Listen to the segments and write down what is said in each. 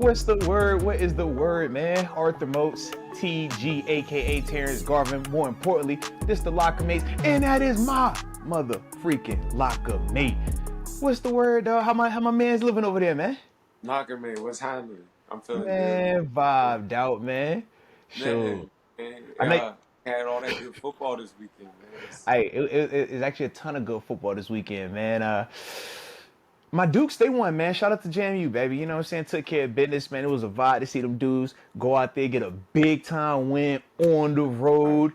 What's the word? What is the word, man? Arthur Moats, TG, aka Terence Garvin. More importantly, this the LockerMates, and that is my mother freaking LockerMate. What's the word, dog? How my man's living over there, man? LockerMate, what's happening? I'm feeling good. Man, vibed out, man. Sure. Man, I know. had all that good football this weekend, man. It's actually a ton of good football this weekend, man. My Dukes, they won, man. Shout out to JMU, baby. You know what I'm saying? Took care of business, man. It was a vibe to see them dudes go out there, get a big time win on the road,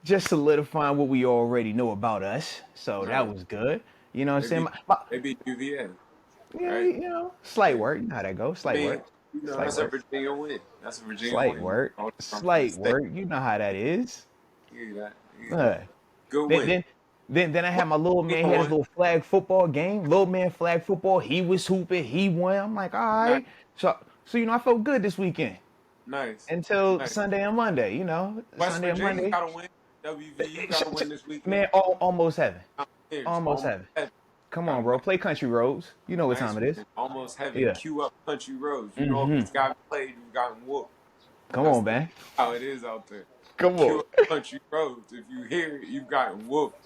just solidifying what we already know about us. So that Nice. was good. You know what I'm They saying? beat they beat UVA, Yeah, right? slight Yeah. work. You know how that goes. I Slight mean, work. Slight that's a work. Virginia win. That's a Virginia Slight win. work. All from the Slight state. work. You know how that is. You that. You Uh, that. Good then, win. then, then I had What my little you man. He had his on? little flag football game. Little man flag football. He was hooping. He won. I'm like, all Nice, right. So I felt good this weekend nice, until nice. Sunday and Monday. West Sunday and Virginia Monday. got to win. WVU got to win this weekend. Man, almost heaven. Here's Almost almost heaven. heaven. Come Got on, a bro. Play country roads. You know what nice time it is. win. Almost heaven. Yeah. Cue up country roads. You know if Mm-hmm. it's got played, you've gotten whooped. Come That's on, man. how it is out there. Come Cue on. up country roads. If you hear it, you've gotten whooped.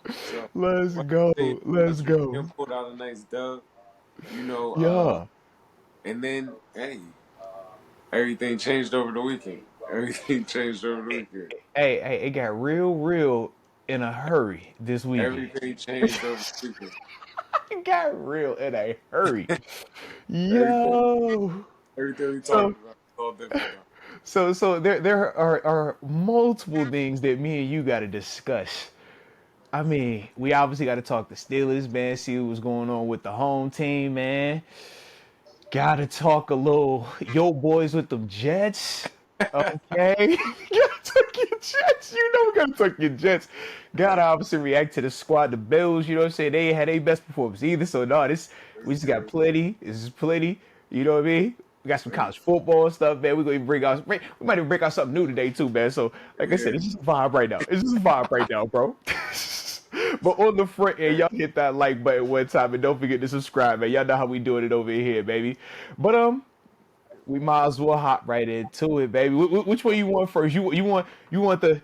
So Let's West go. Virginia, Let's West Virginia go. pulled out a nice dub. You know, Yeah. and then hey, everything changed over the weekend. Everything changed over the weekend. Hey, it got real in a hurry this weekend. Everything changed over the weekend. It got real in a hurry. Everything, Yo. everything we talked So about is all different now. so there are multiple things that me and you got to discuss. I mean, we obviously got to talk the Steelers, man. See what's going on with the home team, man. Gotta talk a little yo boys with them Jets. Okay. Gotta talk your Jets. You know we gotta talk your Jets. Gotta obviously react to the squad, the Bills, you know what I'm saying? They ain't had their best performance either. So no, we just got plenty. This is plenty. You know what I mean? We got some college football and stuff, man. We might even break out something new today too, man. So like I said, Yeah. it's just a vibe right now. It's just a vibe right now, bro. But on the front end, y'all hit that like button one time and don't forget to subscribe, man. Y'all know how we doing it over here, baby. But we might as well hop right into it, baby. Which one you want first? You want the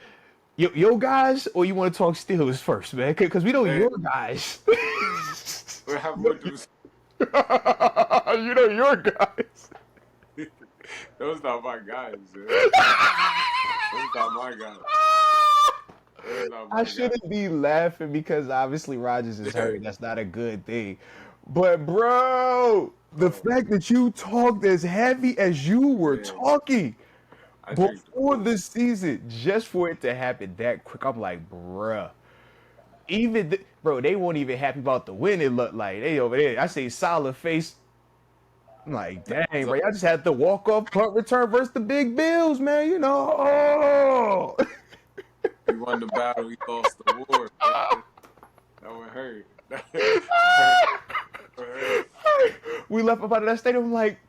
your guys, or you want to talk Steelers first, man? Because we know Man, your guys. what happened with those? You know your guys. Those not my guys, man. Those not my guys. Those not I my guys. shouldn't be laughing because obviously Rodgers is Yeah. hurt. That's not a good thing. But bro, the Oh, fact that you talked as heavy as you were man. talking I drink the before Kool-Aid. the season, just for it to happen that quick, I'm like, bruh. Bro, they weren't even happy about the win. It looked like they over there. I say solid face. I'm like, dang, bro, y'all just had to walk off punt return versus the big Bills, man. You know, oh. He won the battle. He lost the war. Man. That would hurt. That would hurt. We left up out of that stadium. I'm like,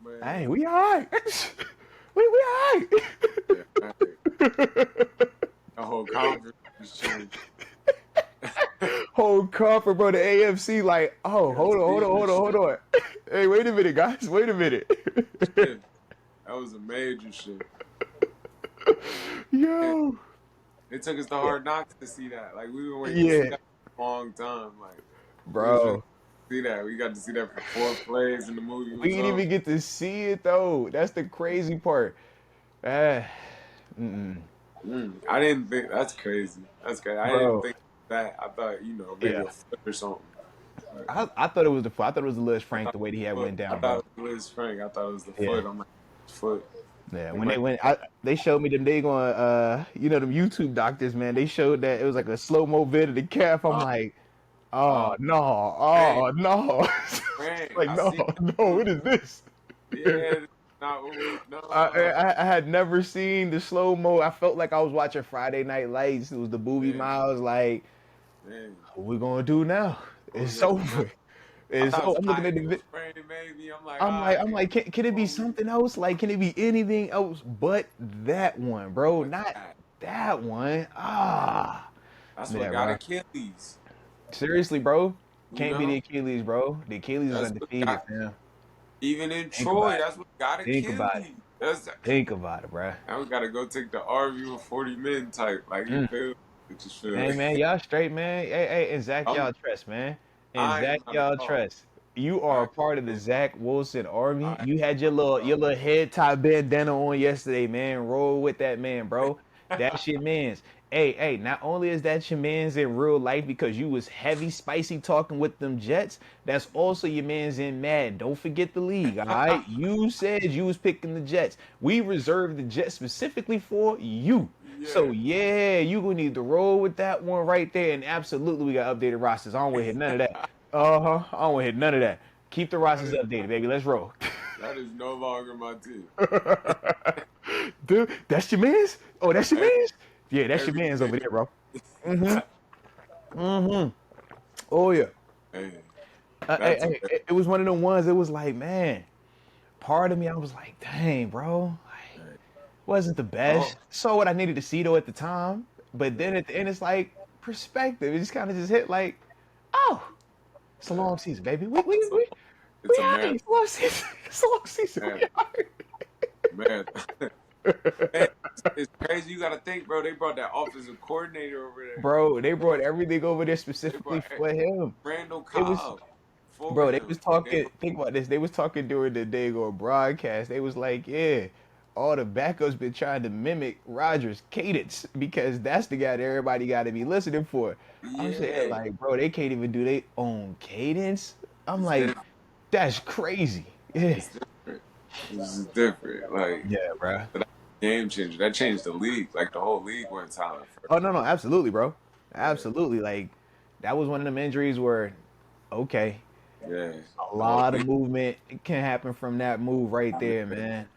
Man. hey, we all right. we all right. Yeah, that hurt. The whole conference was changed. Whole comfort, bro. The AFC, like, oh, Yeah, hold on. Hey, wait a minute, guys. Wait a minute. shit. That was a major shit. And Yo. it took us the Yeah. hard knocks to see that. Like we were waiting to see Yeah, that for a long time. Like we was really bro. see that. We got to see that for 4 plays and the movie We was didn't over. even get to see it though. That's the crazy part. Ah, I didn't think that's crazy. That's crazy. I didn't bro. think that. I thought maybe Yeah. a foot or something. Like, I thought it was the foot. I thought it was the Liz I Frank thought the way he it had was the went foot. I down, bro. thought it was Liz Frank. I thought it was the Yeah. foot. I'm like foot. Yeah. It When might. they showed me them, they going them YouTube doctors, man. They showed that it was like a slow mo vid of the calf. I'm Oh, like, oh oh no, man, oh no. man. Like I no, see that no. too. What is this? Yeah, not what we. I, No, I had never seen the slow mo. I felt like I was watching Friday Night Lights. It was the Booby man, Miles. Like, man. what we gonna do now? What we It's gonna do now? over. I It's thought it oh, was I'm a high looking at the ankle vi- sprain, maybe. I'm like, I'm like, ah, I'm like, can it be oh, something else? Like, can it be anything else but that one, bro? but Not that. that one. Man, Ah, that's what yeah, got bro. Achilles. Seriously, bro. You Can't be the know, Achilles, bro. The Achilles is that's what undefeated, got. man. Even in Think Troy, about it. that's what gotta Think kill about it. you. That's Think about it, bruh. now we gotta go take the RV with 40 men type. Like you Mm. feel? It just feel. Hey man, y'all straight, man. Hey, and Zach, I'm. y'all trust, man. And I Zach, am not at y'all all. trust. You are I. a part of the Zach Wilson army. I You had am not at your all. little head tie bandana on yesterday, man. Roll with that man, bro. That's your man's. Hey, not only is that your man's in real life because you was heavy, spicy talking with them Jets, that's also your man's in Madden. Don't forget the league, all right? You said you was picking the Jets. We reserved the Jets specifically for you. So Yeah. yeah, you gonna need to roll with that one right there. And absolutely, we got updated rosters. I don't want to hit none of that. I don't want to hit none of that. Keep the That rosters is updated, baby. Let's roll. that is no longer my team. Dude, that's your man's. Oh, that's your Every, man's. Yeah, that's your man's over everything. there, bro. Oh yeah. Man, Hey, that's a hey, it was one of the ones. It was like, man, part of me, I was like, dang, bro, like, wasn't the oh, best. Saw what I needed to see though at the time, but then man, at the end, it's like perspective. It just kind of just hit like, oh, it's a man. long season, baby. We we It's a we it's we a happy. marathon, It's a long season. It's a long season. We man, happy. marathon. Man, it's crazy. You got to think, bro. They brought that offensive coordinator over there. Bro, they brought Bro, everything over there they specifically brought for him. Randall It was, Cobb for bro, they him. was Like they talking. Think about this. They was talking during the day go broadcast. They was like, yeah, all the backups been trying to mimic Rogers' cadence because that's the guy that everybody got to be listening for. I'm saying, yeah, like, bro, they can't even do their own cadence. I'm it's like, different. that's crazy. Yeah. It's different. This is different. Like Yeah, bro. but that game changer. That changed the league. Like the whole league went silent for. Oh no, absolutely, bro. Yeah, Absolutely. Like that was one of them injuries where, okay, yeah. a The whole lot of league. movement can happen from that move right there, Yeah. man.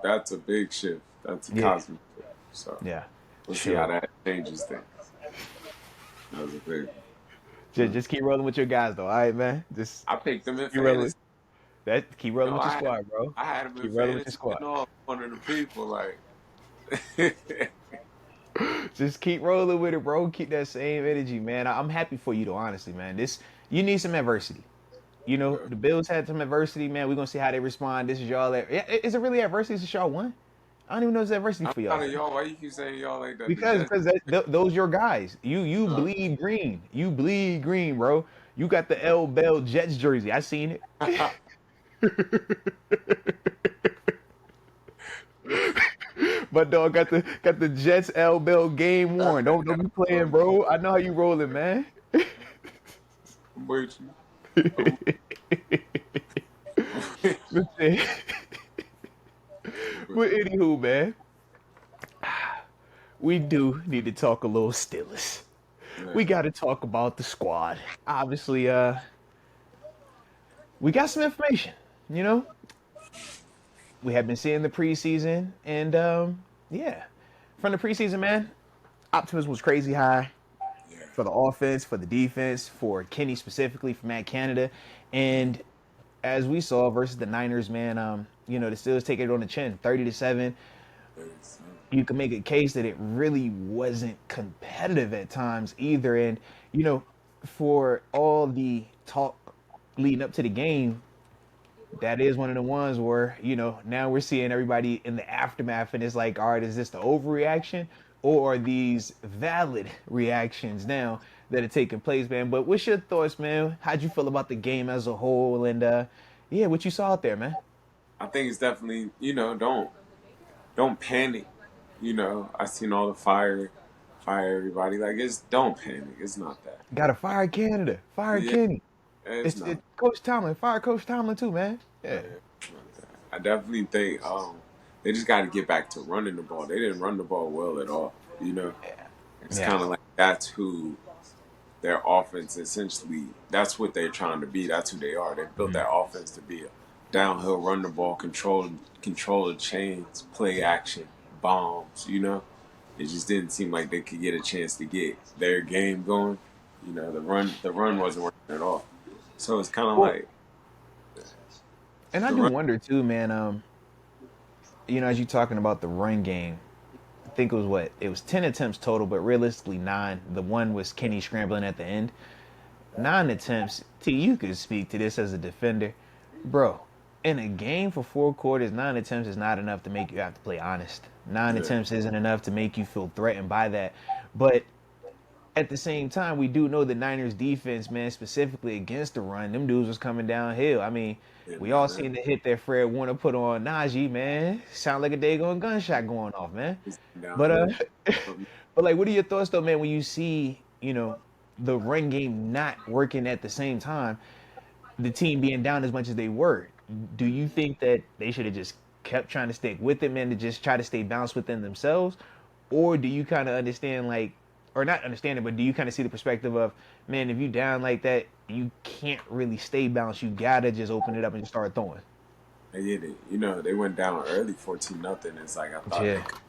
That's a big shift. That's a Yeah, cosmic shift. So yeah. we'll see how Chill. that changes things. That was a big Just, one. just keep rolling with your guys, though. All right, man. Just I picked them in keep rolling. fantasy. That keep rolling No, with your squad, bro. I had him in Keep rolling with your fantasy squad. getting off one of the people like Just keep rolling with it, bro. Keep that same energy, man. I'm happy for you, though. Honestly, man. This you need some adversity. You know, yeah. the Bills had some adversity, man. We're gonna see how they respond. This is y'all. Yeah, is it really adversity since y'all won? I don't even know if it's adversity I'm for y'all. proud of y'all. Why you keep saying y'all like that? The Because Jets. because those your guys. You bleed green. You bleed green, bro. You got the L Bell Jets jersey. I seen it. My dog got the Jets L Bell game worn. Don't be playing, bro. I know how you rolling, man. I'm with you. I'm with Listen, you. but anywho, man, we do need to talk a little Steelers. We Man, got to talk about the squad. Obviously, we got some information. You know, we have been seeing the preseason, and yeah, from the preseason, man, optimism was crazy high yeah. for the offense, for the defense, for Kenny specifically, for Matt Canada, and as we saw versus the Niners, man, you know, the Steelers take it on the chin, 30-7. It's, You can make a case that it really wasn't competitive at times either, and you know, for all the talk leading up to the game, that is one of the ones where you know now we're seeing everybody in the aftermath, and it's like, all right, is this the overreaction or are these valid reactions now that are taking place, man? But what's your thoughts, man? How'd you feel about the game as a whole, and yeah, what you saw out there, man? I think it's definitely don't panic. I seen all the fire everybody. Like it's don't panic. It's not that. Got to fire Canada, fire Yeah, Kenny. it's It's not. Coach Tomlin, fire Coach Tomlin too, man. Yeah, Yeah, it's not that. I definitely think they just got to get back to running the ball. They didn't run the ball well at all. It's yeah. kind of like that's who their offense essentially. That's what they're trying to be. That's who they are. They built that offense to be a downhill, run the ball, control the chains, play action, bombs. It just didn't seem like they could get a chance to get their game going. The run wasn't working at all. So it's kind of Well, like and I the do run. wonder too, man. You know, as you talking about the run game, I think it was what? It was 10 attempts total, but realistically 9. The one was Kenny scrambling at the end. 9 attempts. T, you could speak to this as a defender. Bro, in a game for 4 quarters, 9 attempts is not enough to make you have to play honest. Nine Yeah, attempts isn't enough to make you feel threatened by that. But at the same time, we do know the Niners defense, man, specifically against the run, them dudes was coming downhill. I mean, yeah, we all man. seen the hit that Fred Warner put on Najee, man. Sound like a daggone gunshot going off, man. It's But downhill. Um, but like, what are your thoughts though, man, when you see, the run game not working at the same time, the team being down as much as they were? Do you think that they should have just kept trying to stick with it, man, to just try to stay balanced within themselves? Or do you kind of understand, like, or not understand it, but do you kind of see the perspective of, man, if you down like that, you can't really stay balanced. You gotta just open it up and just start throwing. they did it. They went down early, 14-0. It's like I thought they Yeah. could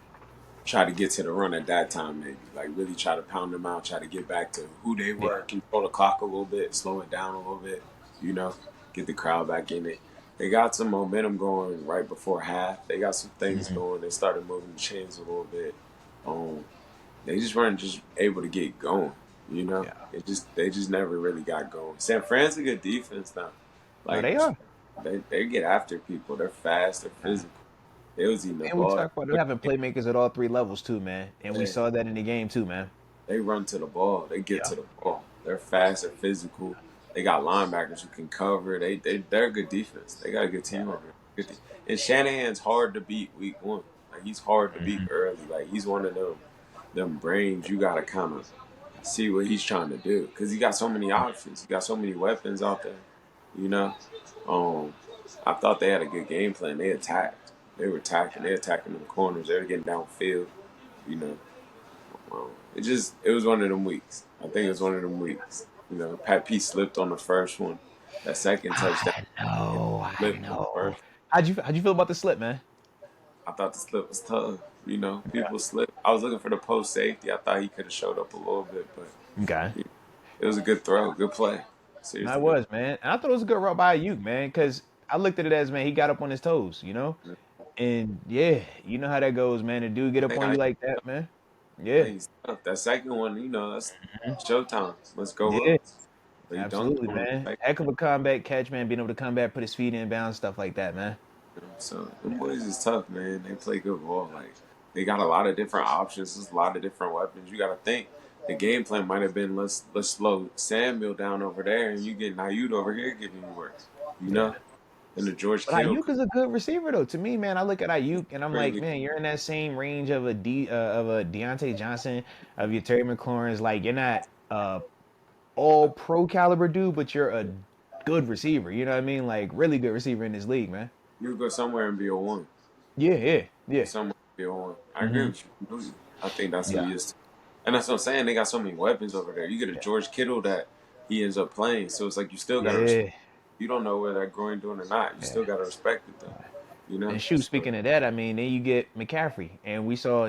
try to get to the run at that time, maybe. Like really try to pound them out, try to get back to who they Yeah. were, control the clock a little bit, slow it down a little bit. You know, get the crowd back in it. They got some momentum going right before half. They got some things Hmm. going. They started moving the chains a little bit. Um, they just weren't just able to get going. Yeah. They just never really got going. San Fran's a good defense now. No, Like they are. they get after people. They're fast. They're Yeah. physical. They was eating the And we ball. talk about them having playmakers at all three levels too, man. And we They, saw that in the game too, man. they run to the ball. They get Yeah. to the ball. They're fast. They're physical. They got linebackers who can cover. They're a good defense. They got a good team over there. And Shanahan's hard to beat week one. Like he's hard to beat Hmm. early. Like he's one of them brains you gotta kind of see what he's trying to do because he got so many options. He got so many weapons out there. You know, um, I thought they had a good game plan. They attacked. They were attacking. They attacking them corners. They were getting downfield. You know, it was one of them weeks. I think it was one of them weeks. Pat P slipped on the first one. That second touchdown, I it know. I slipped on the know. first. How'd you feel about the slip, man? I thought the slip was tough. Yeah. People slip. I was looking for the post safety. I thought he could have showed up a little bit, but Okay. it was a good throw, good play. No, it Seriously, good. was, man. And I thought it was a good route by Ayuk, man, because I looked at it as, man, he got up on his toes. And yeah, you know how that goes, man. The dude get up on I you like that, man. I Yeah. think he's tough. That second one, that's Mhm. showtime. Let's go Yeah. up. But he dunked Absolutely, on him. man. Like, Heck of a combat catch, man. Being able to come back, put his feet in bounds, stuff like that, man. so them boys is tough, man. They play good ball. Like they got a lot of different options. There's a lot of different weapons. You got to think. The game plan might have been let's slow Samuel down over there, and you get Nayud over here giving you work. You Yeah. know, and the George But Kittle Ayuk is a good receiver, though. To me, man, I look at Ayuk and I'm like, crazy. man, you're in that same range of a Deontay Johnson, of your Terry McLaurin's. Like, you're not all pro caliber dude, but you're a good receiver. You know what I mean? Like, really good receiver in this league, man. You go somewhere and be a one. Yeah, yeah, Go yeah. somewhere and be a one. I agree Hmm. with you completely. I think that's who Yeah, he is. And that's what I'm saying. They got so many weapons over there. You get a yeah, George Kittle that he ends up playing. So it's like you still got to respect. yeah, You don't know where that groin doing or not. You still yeah. got to respect it though. And shoot, So speaking of that, I mean, then you get McCaffrey, and we saw,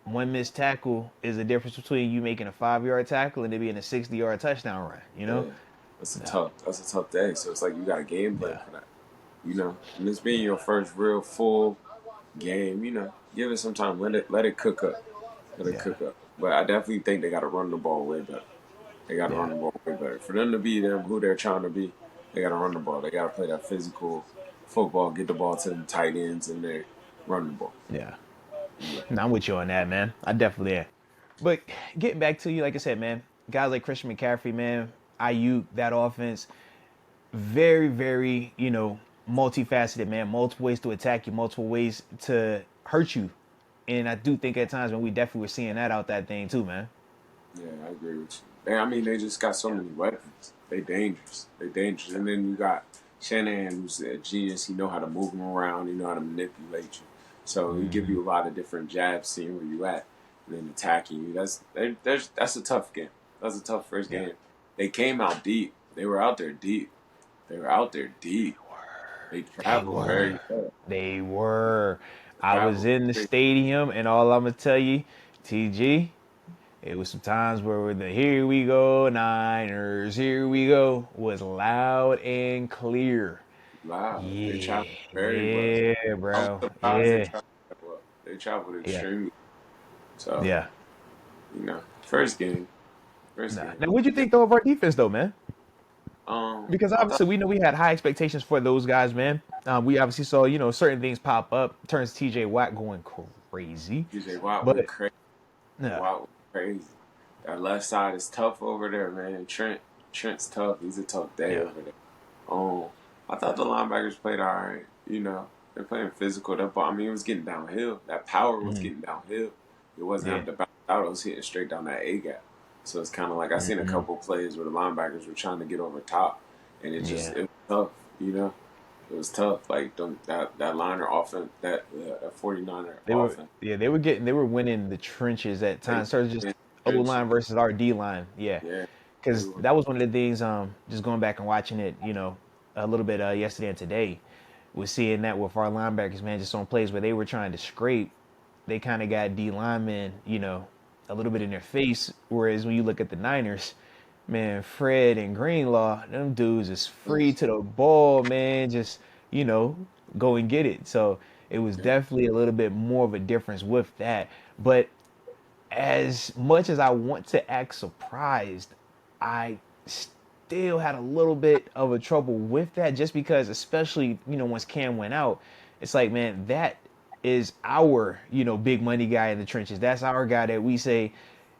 one missed tackle is the difference between you making a 5 yard tackle and it being a 60 yard touchdown run. yeah, Yeah, that's a tough day. So it's like you got a game plan yeah, for that. And this being your first real full game, give it some time. Let it cook up. Let it yeah, cook up. But I definitely think they got to run the ball way better. They got to yeah, run the ball way better. For them to be them who they're trying to be, they got to run the ball. They got to play that physical football, get the ball to the tight ends, and they run the ball. yeah. Yeah, No, I'm with you on that, man. I definitely am. But getting back to you, like I said, man, guys like Christian McCaffrey, man, IU, that offense, very, very, multifaceted, man. Multiple ways to attack you, multiple ways to hurt you. And I do think at times when we definitely were seeing that out that thing too, man. yeah, I agree with you. They just got so many weapons. They dangerous. They dangerous. And then you got Shanahan, who's a genius. He know how to move them around. He know how to manipulate you. So he give Hmm. you a lot of different jabs, seeing where you at, and then attacking you. That's a tough game. That's a tough first Yeah. game. They came out deep. They were out there deep. They were out there deep. They They traveled were. very well. They were. I was Traveled in the very stadium, and all I'm gonna tell you, TG, it was some times where the "Here we go Niners, here we go" was loud and clear. loud. They Yeah, traveled very well. yeah, I was bro. surprised they Yeah, traveled that well. They traveled yeah, extremely. So yeah. first game, first Nah. game. Now, what'd you think though of our defense, though, man? Because I thought obviously we know we had high expectations for those guys, man. We obviously saw, certain things pop up. Turns TJ Watt going crazy. DJ Watt went But crazy. yeah, Watt went crazy. That left side is tough over there, man. Trent's tough. He's a tough day yeah, over there. I thought the linebackers played all right. They're playing physical. It was getting downhill. That power was hmm getting downhill. It wasn't yeah, having to bounce out. It was hitting straight down that A gap. So it's kind of like I seen a hmm couple plays where the linebackers were trying to get over top, and it yeah. was tough. It was tough. Like that liner offense, that 49er They were, offense. yeah, they were winning the trenches at They times. Started just been O trenches. line versus our D line. Yeah, Yeah, they because were. that was one of the things. Just going back and watching it, a little bit yesterday and today, was seeing that with our linebackers, man, just on plays where they were trying to scrape, they kind of got D linemen, a little bit in their face. Whereas when you look at the Niners, man, Fred and Greenlaw, them dudes is free to the ball, man. Just, you know, go and get it. So it was Yeah. definitely a little bit more of a difference with that. But as much as I want to act surprised, I still had a little bit of a trouble with that just because, especially, once Cam went out, it's like, man, that is our, big money guy in the trenches. That's our guy that we say,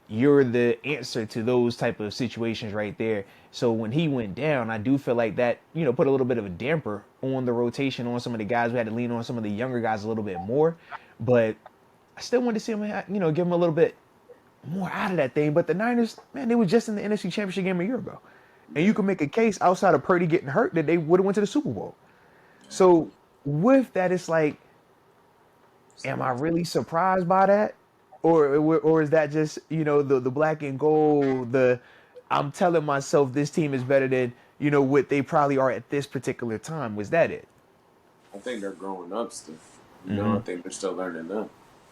you're the answer to those type of situations right there. So when he went down, I do feel like that, put a little bit of a damper on the rotation on some of the guys. We had to lean on some of the younger guys a little bit more. But I still wanted to see him, give him a little bit more out of that thing. But the Niners, man, they were just in the NFC Championship game a year ago, and you Yeah. can make a case outside of Purdy getting hurt that they would have went to the Super Bowl. Yeah. So with that, it's like, So, am I really surprised by that, or is that just the black and gold? I'm telling myself this team is better than what they probably are at this particular time. Was that it? I think they're growing up still. Mm-hmm. I think they're still learning them.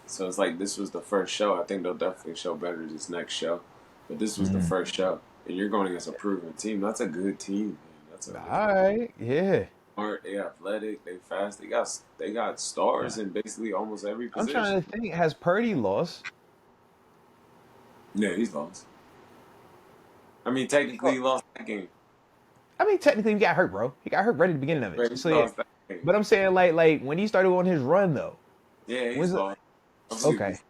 So it's like this was the first show. I think they'll definitely show better this next show. But this was the Mm-hmm. first show. And you're going against a proven team. That's a good team, man. That's a All really good right. Yeah. smart. They athletic, they fast. They got stars Yeah. in basically almost every I'm trying position. to think. Has Purdy lost? Yeah, he's lost. Technically he lost that game. I mean, technically, he got hurt, bro. He got hurt right at the beginning of it. But he So yeah. lost that game. But I'm saying, like when he started on his run, though. Yeah, Was he's it lost. I believe okay? he's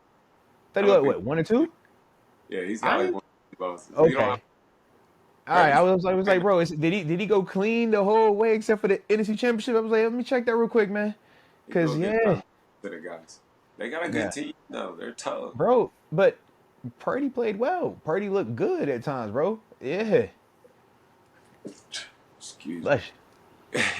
Thought I he don't got think what, 1 or 2? yeah, he's I got like ain't one losses. You don't have okay. All right, Purdy's I was like, bro, did he go clean the whole way except for the NFC Championship? I was like, let me check that real quick, man. he Cause go get yeah, time to the guys. They got a good yeah, team though. They're tough. bro. But Purdy played well. Purdy looked good at times, bro. Yeah, Excuse but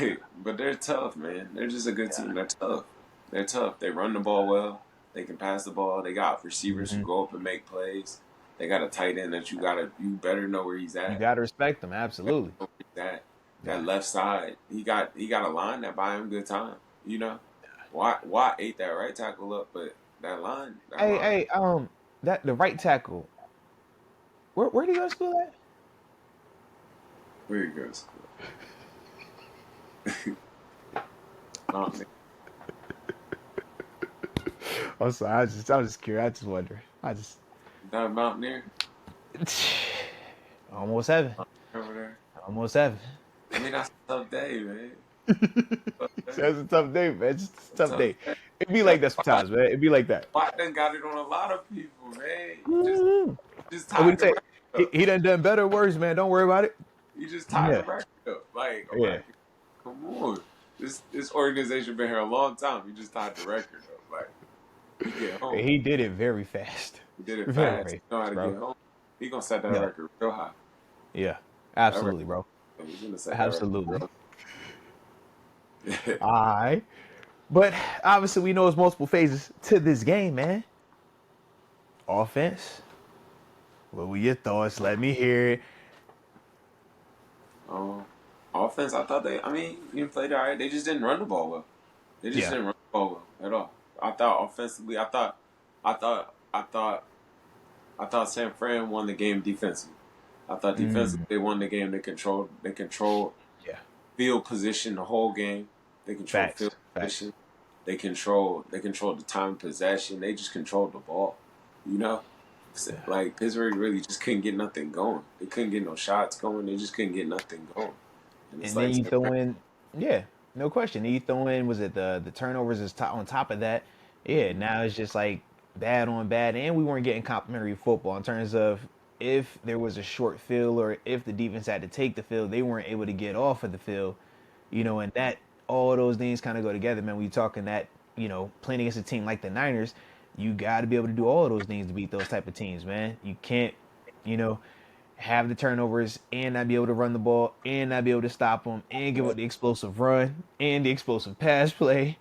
me. But they're tough, man. They're just a good team. They're tough. They're tough. They run the ball well. They can pass the ball. They got receivers who hmm go up and make plays. They got a tight end that you better know where he's you at. gotta respect them, absolutely. That Yeah. left side, he got a line that buy him good time. You know, Watt ate that right tackle up, but that Hey, line, hey, that the right tackle. Where did he go to school at? where he goes. Mountain, I'm sorry. I'm just curious. I just wonder. that Mountaineer Almost heaven. over there. Almost heaven. That's a tough day, man. Tough day. That's a tough day, man. It's just a tough Tough day. day. It be That like that Watt, sometimes, man. It be like that. Watt done got it on a lot of people, man. Mhm. Just I tied wouldn't the say record up. he done better or worse, man. Don't worry about it. You just tied the Yeah, record up. Like I'm yeah. like, come on. This organization been here a long time. You just tied the record up. Like you get home. And he did it very fast. He did it Very, fast. very He know how fast, to bro. get home. He gonna set that Yeah, record real high. yeah. That record, Absolutely, bro. he's gonna set that record Absolutely. real. All right. But obviously, we know it's multiple phases to this game, man. Offense. What were your thoughts? Let me hear it. um, Offense, I thought you played all right. They just didn't run the ball well. They just Yeah. didn't run the ball well at all. I thought offensively, I thought, I thought, I thought San Fran won the game defensively. I thought defensively Mm, they won the game. They controlled yeah. field position the whole game. They controlled field Facts. Facts. position. They controlled the time of possession. They just controlled the ball. You know, Yeah. like Pittsburgh really just couldn't get nothing going. They couldn't get no shots going. They just couldn't get nothing going. And it's And then like you throw in, yeah. No question. He throwing was it the turnovers is on top of that. Yeah, now it's just like bad on bad, and we weren't getting complimentary football in terms of if there was a short field or if the defense had to take the field, they weren't able to get off of the field. And that all of those things kind of go together, man. When you're talking that, playing against a team like the Niners, you got to be able to do all of those things to beat those type of teams, man. You can't, you know, have the turnovers and not be able to run the ball and not be able to stop them and give Yeah. up the explosive run and the explosive pass play.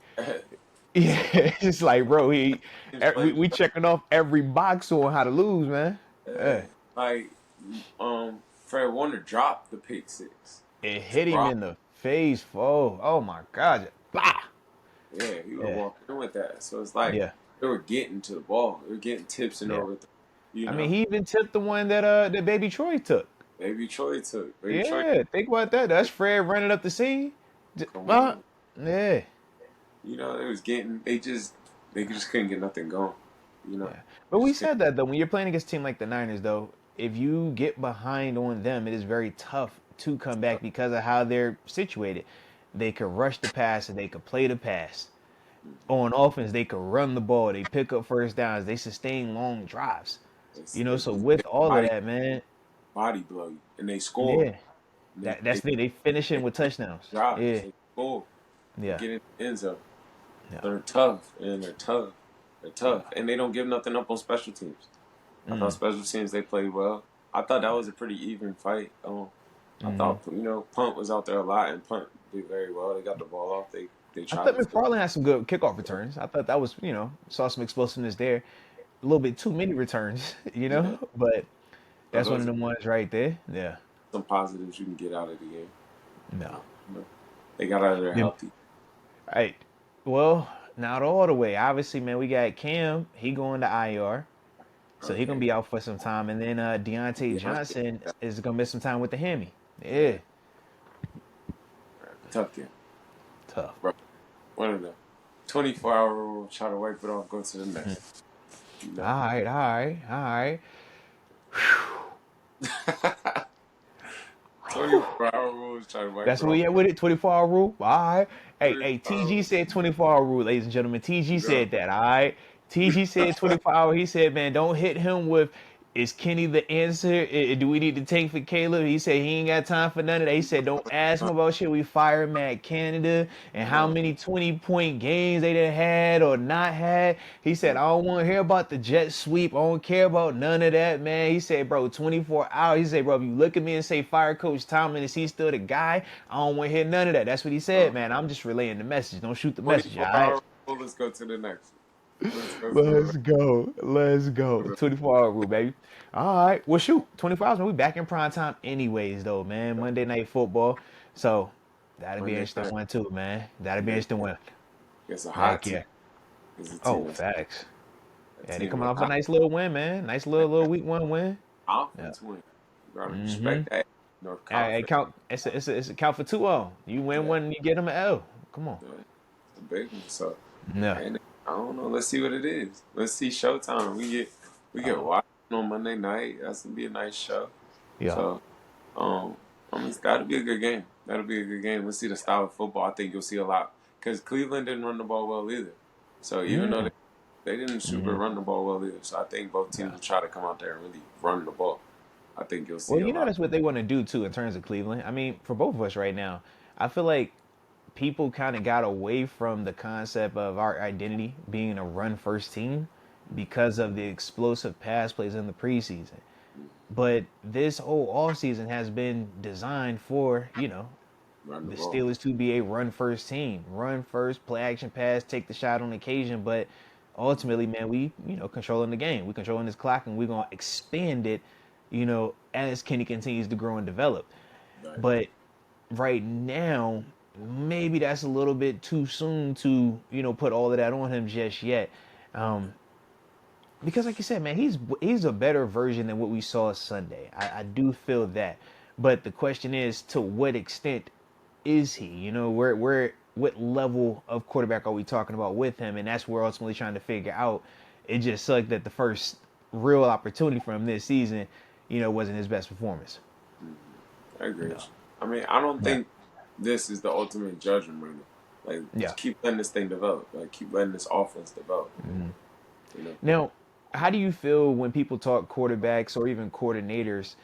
Yeah, Some it's like, bro, teams play we better. checking off every box on how to lose, man. Yeah. Yeah. Like Fred Warner dropped the pick six. It hit him Rock. in the face, oh my God. Bah! Yeah, he would have Yeah, walked in with that. So it's like yeah, they were getting to the ball. They were getting tips and yeah. over. You I mean, know, he even tipped the one that Baby Troy took. Baby Troy took. Baby Troy. Yeah, think about that. That's Fred running up the scene. Come Uh, on. yeah, You know, they was getting. They just couldn't get nothing going. You know, yeah. they But we just couldn't. said that though, when you're playing against a team like the Niners, though, if you get behind on them, it is very tough to come back because of how they're situated. They could rush the pass and they could play the pass. On offense, they could run the ball. They pick up first downs. They sustain long drives. They So just with they all of body that, man, body blow you, and they score. yeah, And that's the thing. They they finishing with touchdowns. drives. Yeah, They score. They yeah, get in the end zone. yeah, They're tough, and they're tough. They're yeah. tough, and they don't give nothing up on special teams. I thought Mm, special teams they played well. I thought that was a pretty even fight. I mm-hmm. thought Punt was out there a lot, and Punt did very well. They got the ball off. They I tried thought to score. McFarland had some good kickoff returns. I thought that was, saw some explosiveness there. A little bit too many returns, Yeah, but so that's one of those are them ones right there. Yeah. some positives you can get out of the game. No. You know, they got out of there Then, healthy. all right. Well, not all the way. Obviously, man, we got Cam. He going to IR. So he gonna Okay, be out for some time. And then Deontay Deontay, Johnson is gonna miss some time with the hammy. yeah, Yeah. tough game, Tough. bro. One of them. 24-hour rule. Try to wipe it off. Go to the Mhm. next. You All know. right, all right, all right. 24-hour rules. Try to wipe That's it where off. we at with it. 24-hour rule. All right. Hey, 24 TG hours. said 24-hour rule, ladies and gentlemen. TG You know. said that. All right. TG said 24 hour. He said, man, don't hit him with, is Kenny the answer? Do we need to take for Caleb? He said he ain't got time for none of that. He said, don't ask him about shit. We fired Matt Canada and how Uh, many 20-point games they done had or not had. He said, I don't want to hear about the jet sweep. I don't care about none of that, man. He said, bro, 24 hours. He said, bro, if you look at me and say fire Coach Tomlin, is he still the guy? I don't want to hear none of that. That's what he uh, said, man. I'm just relaying the message. Don't shoot the messenger, all 24 right? hour rule. Let's go to the next one. Let's go to the Let's go. Let's go. next 24-hour rule, baby. All right. Well, shoot. 24 hours, man. We back in prime time anyways, though, man. one. Monday Night Football. So that'll be an Monday interesting night. one, too, man. That'll be an Monday interesting night. one. It's a hot Heck team. yeah. It's a Oh, team that's facts. a Yeah, they team coming that's off a hot. nice little win, man. Nice little week one win. Yeah. Conference win. You gotta Mm-hmm. respect that. North I Conference. count. It's a count for 2-0. You win Yeah, one, you get them an L. Come on. yeah. It's a big one. So, Yeah. and I don't know. Let's see what it is. Let's see Showtime. We get Oh, watching on Monday night. That's gonna be a nice show. yeah. So, it's got to be a good game. That'll be a good game. Let's see the style of football. I think you'll see a lot because Cleveland didn't run the ball well either. So even though Mm. they didn't super Mm-hmm. run the ball well either, so I think both teams Yeah. will try to come out there and really run the ball. I think you'll Well, see a lot. that's what they want to do too in terms of Cleveland. I mean, for both of us right now, I feel like people kind of got away from the concept of our identity being a run first team because of the explosive pass plays in the preseason. But this whole offseason has been designed for, Run the the ball. Steelers to be a run first team. Run first, play action pass, take the shot on occasion, but ultimately, man, we, controlling the game. We controlling this clock and we're gonna expand it, as Kenny continues to grow and develop. Right. But right now, maybe that's a little bit too soon to, put all of that on him just yet. Um, because like you said, man, he's a better version than what we saw Sunday. I do feel that. But the question is, to what extent is he? Where what level of quarterback are we talking about with him? And that's where we're ultimately trying to figure out. It just sucked that the first real opportunity for him this season, wasn't his best performance. I agree. No. I mean, I don't Yeah. think this is the ultimate judgment right now. Like, Yeah. keep letting this thing develop. Like, keep letting this offense develop. You know. Now, how do you feel when people talk quarterbacks or even coordinators,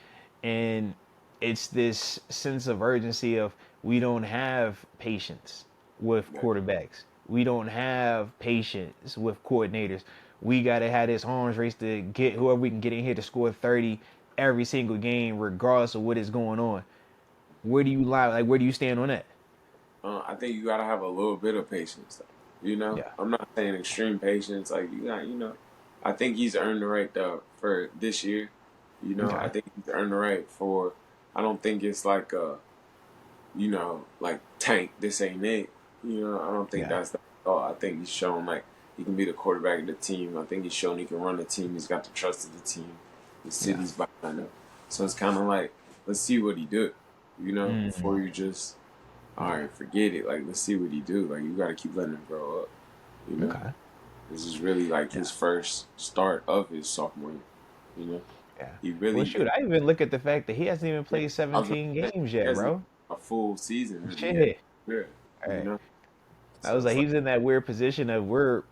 and it's this sense of urgency of we don't have patience with Yeah. quarterbacks. We don't have patience with coordinators. We got to have this arms race to get whoever we can get in here to score 30 every single game, regardless of what is going on. Where do you lie? Like, where do you stand on that? I think you gotta have a little bit of patience, though. You know, Yeah. I'm not saying extreme patience. Like you got, I think he's earned the right for this year. You know, I Okay. think he's earned the right for. I don't think it's like like tank. This ain't it. You know, I don't think Yeah. that's the thought. I think he's shown like he can be the quarterback of the team. I think he's shown he can run the team. He's got the trust of the team. The Yeah. city's behind him. So it's kind of like let's see what he do. You know, Mm, before you just all right, forget it. Like, let's see what he do. Like, you got to keep letting him grow up. You know, okay. this is really like Yeah. his first start of his sophomore year. You know, Yeah. he Well, really shoot, been. I even look at the fact that he hasn't even Yeah, played I was gonna 17 say games he yet, hasn't bro. a full season really yet. Shit. Yeah, All you right. know. I So was like, it's like, he's in that weird position of we're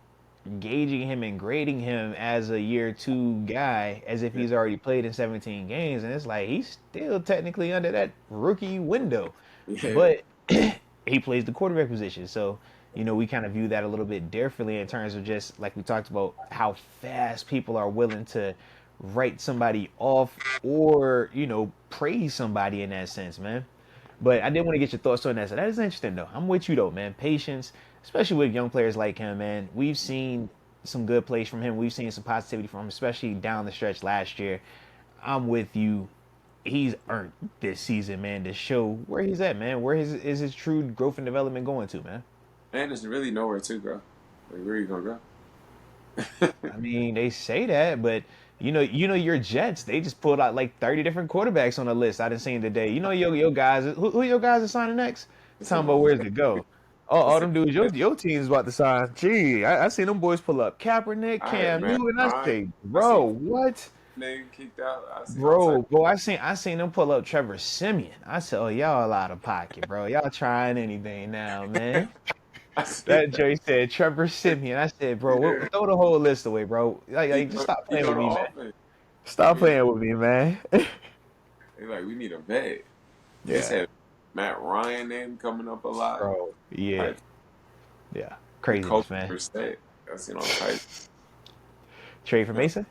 gauging him and grading him as a year two guy as if yeah, he's already played in 17 games. And it's like, he's still technically under that rookie window. yeah, But he plays the quarterback position. So, we kind of view that a little bit differently in terms of just like we talked about how fast people are willing to write somebody off or, praise somebody in that sense, man. But I did want to get your thoughts on that. So that is interesting, though. I'm with you, though, man. Patience, especially with young players like him, man. We've seen some good plays from him. We've seen some positivity from him, especially down the stretch last year. I'm with you. He's earned this season, man, to show where he's at, man. Where is his true growth and development going to, man? and there's really nowhere to go. Like, where are you gonna go? I mean, they say that, but your Jets, they just pulled out like 30 different quarterbacks on the list. I didn't see today. Your guys, who your guys are signing next? It's Talking in my about where's face. it go? Oh, It's all in them dudes, my face. your team's about to sign. Gee, I seen them boys pull up Kaepernick, I had Cam Matt Newton. I Ryan. say, I bro, seen what? name kicked out. I seen all types. Bro, I seen them pull up Trevor Simeon. I said, oh, y'all out of pocket, bro. Y'all trying anything now, man. I seen That Joey said Trevor Simeon. I said, bro, yeah. throw the whole list away, bro. Just stop You playing know with the me, man. offense. Stop Yeah, playing with me, man. they like we need a vet. They Yeah, said Matt Ryan name coming up a lot. bro. Yeah, Like yeah. Jacoby Craziness, man. Brissett. I seen all types. Trade for You know, Mason?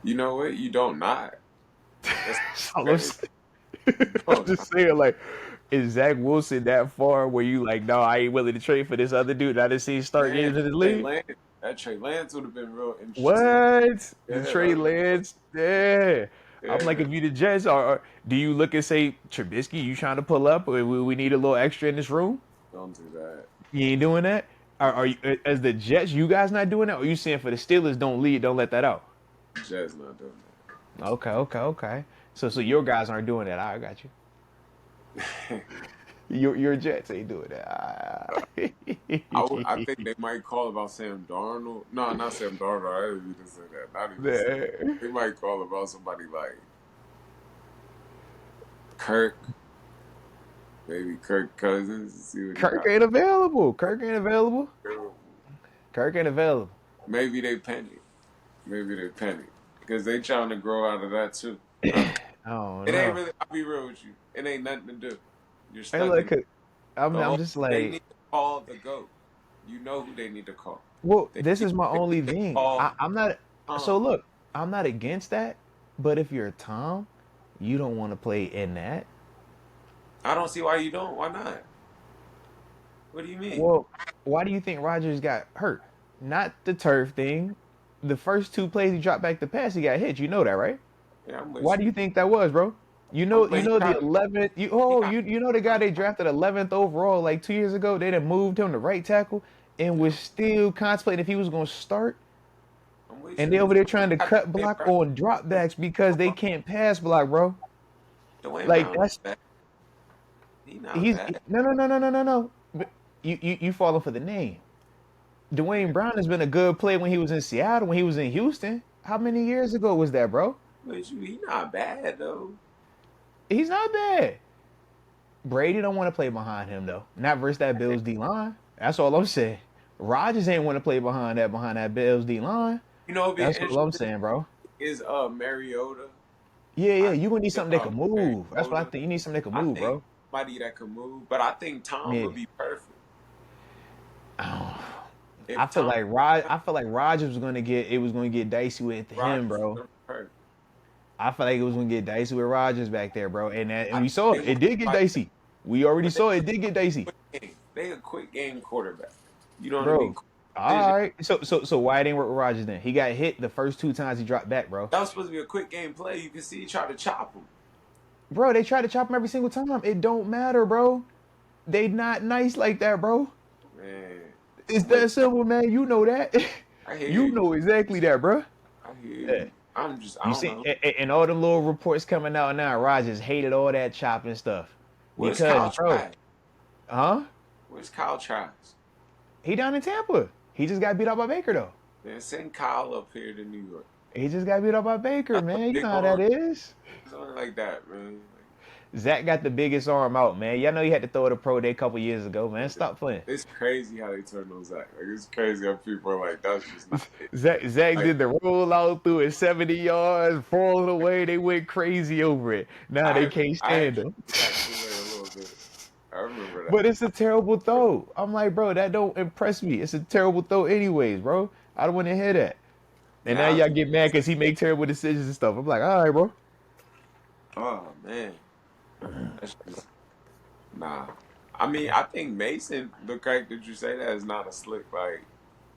you know what? You don't not. That's So crazy. You I'm don't just not. saying, like, is Zach Wilson that far where you like, no, I ain't willing to trade for this other dude that I didn't see start Man, games in the Trey league? Lance. That Trey Lance would have been real interesting. What? The Yeah, that Trey would have been Lance? Yeah. I'm like, yeah. if you the Jets, do you look and say, Trubisky, you trying to pull up? Or we need a little extra in this room? Don't do that. You ain't doing that? Are you, as the Jets, you guys not doing that? Or you saying for the Steelers, don't lead, don't let that out? Jazz not doing Okay, okay, okay. So your guys aren't doing that. I got you. that. Your Jets ain't doing that. I think they might call about Sam Darnold. No, not Sam Darnold. I didn't even say that. Not even say that. Man. They might call about somebody like Kirk, maybe Kirk Cousins, to see what he Kirk got. ain't available. Kirk ain't available. Kirk ain't available. Maybe they panic. Maybe they panic because they trying to grow out of that too. I don't. I don't It ain't know. really. I'll be real with you. It ain't nothing to do. You're Hey, stuck look, in I'm the I'm whole. just They need like, to call the goat. You know who they need to call. well, They this need, is my they only need to thing. call I'm not. So Tom. look, I'm not against that. But if you're Tom, you don't want to play in that. I don't see why you don't. Why not? What do you mean? Well, why do you think Rogers got hurt? Not the turf thing. The first two plays he dropped back to pass, he got hit. You know that, right? Yeah, I'm Why with do you. you think that was, bro? You know, But you he know the got 11th. he got You know the guy they drafted 11th overall like 2 years ago. They done moved him to right tackle and yeah, was still contemplating if he was going to start. I'm with And you. they over there But trying he to got cut Dwayne block Brown. on dropbacks because they can't pass block, bro. Dwayne Like Brown that's not bad. He not he's bad. no, no, no, no, no, no, no. But you falling for the name. Yeah. Dwayne Brown has been a good player when he was in Seattle, when he was in Houston. How many years ago was that, bro? But you he not bad though. He's not bad. Brady don't want to play behind him though. Not versus that Bills D line. That's all I'm saying. Rodgers ain't want to play behind that Bills D line. You know, be That's all I'm interesting saying, bro. is Mariota. Yeah, yeah. I You gonna need think something that can move. That's what I Mariota. think. You need something that can I move, think bro. somebody that can move, but I think Tom Yeah. would be perfect Oh, if I feel like Rodgers was gonna get it was gonna get dicey with him, Rodgers bro. was perfect. I feel like it was gonna get dicey with Rodgers back there, bro. And I we think saw they it. It would did get like, dicey. We already but they saw it. It did get dicey, quick game. They a quick game quarterback. You know what I mean? bro. Quick decision. All right. So why it didn't work with Rodgers then? He got hit the first two times he dropped back, bro. That was supposed to be a quick game play. You can see he tried to chop him. Bro, they try to chop him every single time. It don't matter, bro. They not nice like that, bro. Man, It's look, that simple, man. You know that. I hear You you. know exactly that, bro. I hear Yeah. you. I You don't see, know. and all the little reports coming out now, Rodgers hated all that chopping stuff. Where's Because, Kyle bro, Trask? huh? Where's Kyle Trask? He down in Tampa. He just got beat up by Baker, though. Man, send Kyle up here to New York. He just got beat up by Baker, That's a man. You big know how that arm. is. Something like that, man. Zach got the biggest arm out, man. Y'all know he had to throw it a pro day a couple years ago, man. Stop playing. It's crazy how they turn those out. Like, it's crazy how people are like, that's just not it. Zach Like, did the roll out through it 70 yards, falling away. They went crazy over it. Now they can't I had stand to him. back to it a little bit. I remember that. But it's a terrible throw. I'm like, bro, that don't impress me. It's a terrible throw anyways, bro. I don't want to hear that. And now Now, y'all get mad because he make terrible decisions and stuff. I'm like, all right, bro. oh man, that's just nah. I mean, I think Mason, the fact that you say that is not a slick, like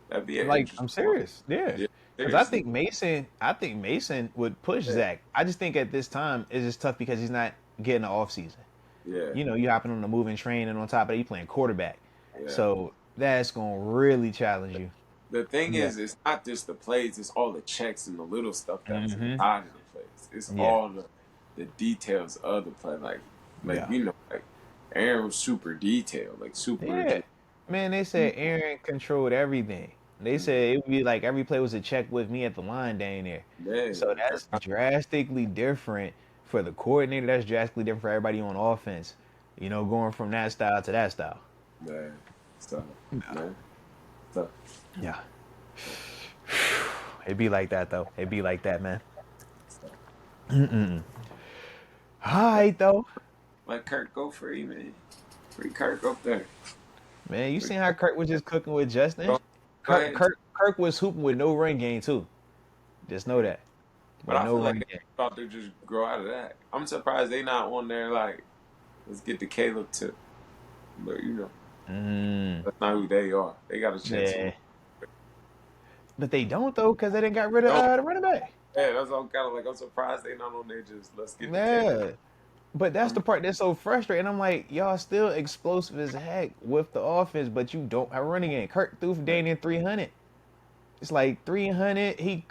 that'd be an Like, interesting I'm one. serious. Yeah. Yeah, Because I seriously. think Mason would push Yeah, Zach. I just think at this time it's just tough because he's not getting the off season. yeah, You know, you hopping on the moving train, and on top of that, you playing quarterback. yeah. So that's gonna really challenge you. The thing Yeah. is, it's not just the plays; it's all the checks and the little stuff that's Mm-hmm. inside of the plays. It's Yeah. all the details of the play. Like Yeah. you know, like Aaron was super detailed, like super Yeah. just Man, they said Aaron controlled everything. They said it would be like every play was a check with me at the line down there. yeah, So that's drastically different for the coordinator. That's drastically different for everybody on offense. You know, going from that style to that style. man. So, man, so Yeah. It'd be like that though. It'd be like that, man. Mm-mm. All right though. let Kirk go free, man. Free Kirk up there. Man, you Free seen how Kirk was just cooking with Justin? Go ahead. Kirk was hooping with no run game too. Just know that. But With I no feel like run they game. about to just grow out of that. I'm surprised they not on there like, let's get the Caleb tip. But you know, Mm, that's not who they are. They got a chance to win. yeah. But they don't though, because they didn't got rid of Don't. the running back. Yeah, that's all kind of like I'm surprised they not on there. Just let's get the Caleb. Yeah. But that's I'm, the part that's so frustrating. I'm like, y'all still explosive as heck with the offense, but you don't have a running game. Kirk threw for Daniel 300. It's like 300. He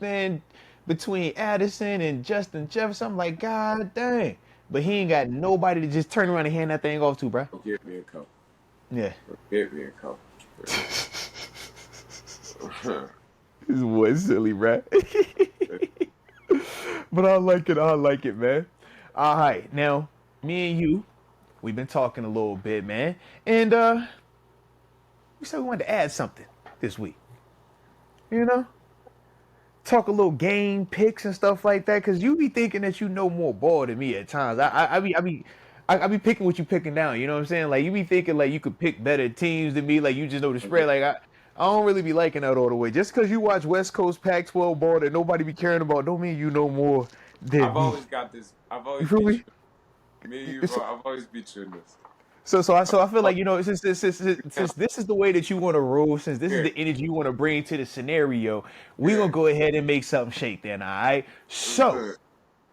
then between Addison and Justin Jefferson. I'm like, God dang. But he ain't got nobody to just turn around and hand that thing off to, bro. go get me a couple. Yeah. Go get me a couple. This was silly, bro. But I like it. I like it, man. All right. Now, me and you, we've been talking a little bit, man. And we said we wanted to add something this week. You know? Talk a little game picks and stuff like that, because you be thinking that you know more ball than me at times. I be picking what you picking down. You know what I'm saying? Like you be thinking like you could pick better teams than me. Like you just know the spread. Like I don't really be liking that all the way. Just because you watch West Coast Pac-12 ball that nobody be caring about, don't mean you know more than I've me. always got this. I've You always feel beat me? you. Me and you, It's, bro. I've always beat you in this. so I feel Oh, like, you know, since this is the way that you want to roll, since this is here, the energy you want to bring to the scenario, we gonna here. go ahead and make something shake then. All right. Let's do it.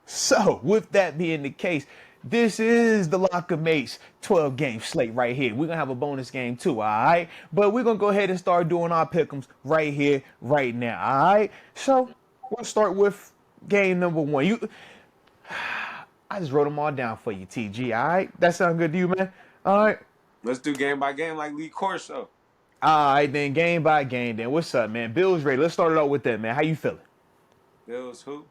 So, with that being the case, this is the LockerMates 12 game slate right here. We're going to have a bonus game too, all right? But we're going to go ahead and start doing our pick'ems right here, right now, all right? So, we'll start with game number one. I just wrote them all down for you, TG, all right? That sound good to you, man? All right? Let's do game by game like Lee Corso. All right, then, game by game, then. What's up, man? Bills, Raiders. Let's start it out with that, man. How you feeling? Bills who?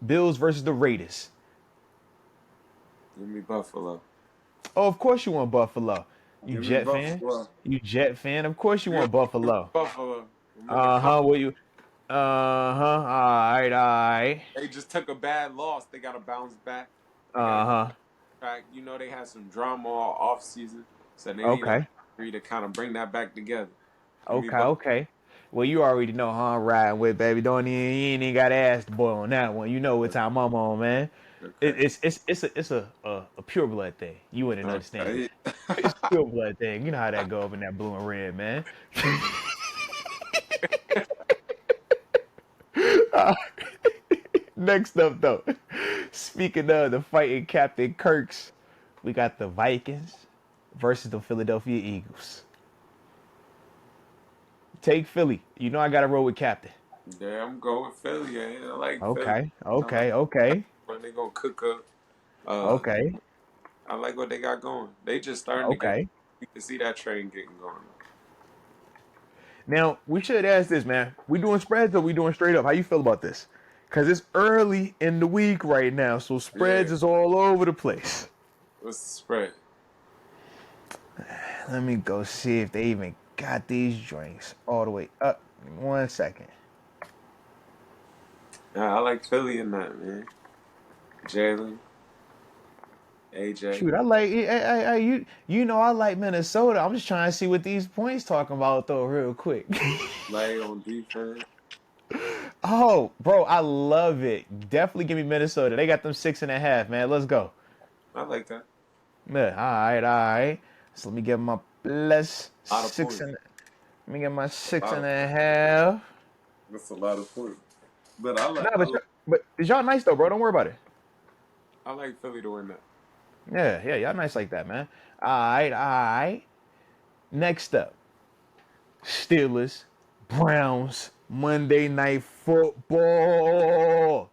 Bills versus the Raiders. Give me Buffalo. Oh, of course you want Buffalo. You Give me Jet fan? Buffalo. You Jet fan? Of course you Yeah, want give me Buffalo. Buffalo. I'm in the Uh-huh. con. What you Uh-huh. All right, all right. They just took a bad loss. They got to bounce back. They got to get Uh-huh. back. You know, they had some drama all off season, so they need a Okay. referee to kind of bring that back together. Give me Okay, Buffalo. okay. Well, you already know how I'm riding with, baby. Don't even you ain't even gotta ask the boy on that one. You know what time I'm on, man. Okay. It's a pure blood thing. You wouldn't understand Okay. it. It's a pure blood thing. You know how that go up in that blue and red, man. Next up, though, speaking of the fighting Captain Kirks, we got the Vikings versus the Philadelphia Eagles. Take Philly. You know I got to roll with Captain. Yeah, I'm going with Philly. Yeah, I like Philly. Okay, I like okay, okay, when they gonna cook up. Uh, okay, I like what they got going. They just starting to get. okay. You can see that train getting going. Now we should ask this, man. We doing spreads or we doing straight up? How you feel about this? Cause it's early in the week right now, so Yeah. spreads is all over the place. What's the spread? Let me go see if they even got these drinks all the way up. 1 second. Yeah, I like Philly in that, man. Jalen, AJ. Shoot, I like you know I like Minnesota. I'm just trying to see what these points talking about though, real quick. Lay on defense. Oh, bro, I love it. Definitely give me Minnesota. They got them 6.5, man. Let's go. I like that. Yeah, all right, all right. So let me get my plus A lot of six points. and let me get my A six lot and of a points. half. That's a lot of points. But I like Nah, I like but is y'all nice though, bro? Don't worry about it. I like Philly to win that. Yeah, yeah, y'all nice like that, man. All right, all right. Next up, Steelers, Browns, Monday Night Football.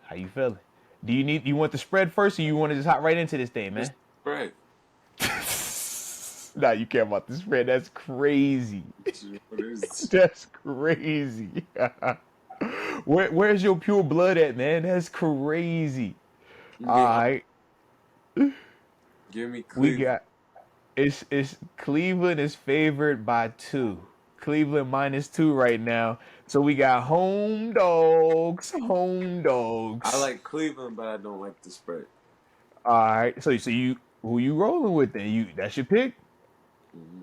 How you feeling? You want the spread first, or you want to just hop right into this thing, Just man? spread. Nah, you care about the spread. That's crazy. What is That's crazy. Where's your pure blood at, man? That's crazy. All Get right, give me we Cleveland. got it's Cleveland is favored by 2. Cleveland -2 right now. So we got home dogs, home I dogs. like Cleveland, but I don't like the spread. All right, so you who you rolling with then? That's your pick.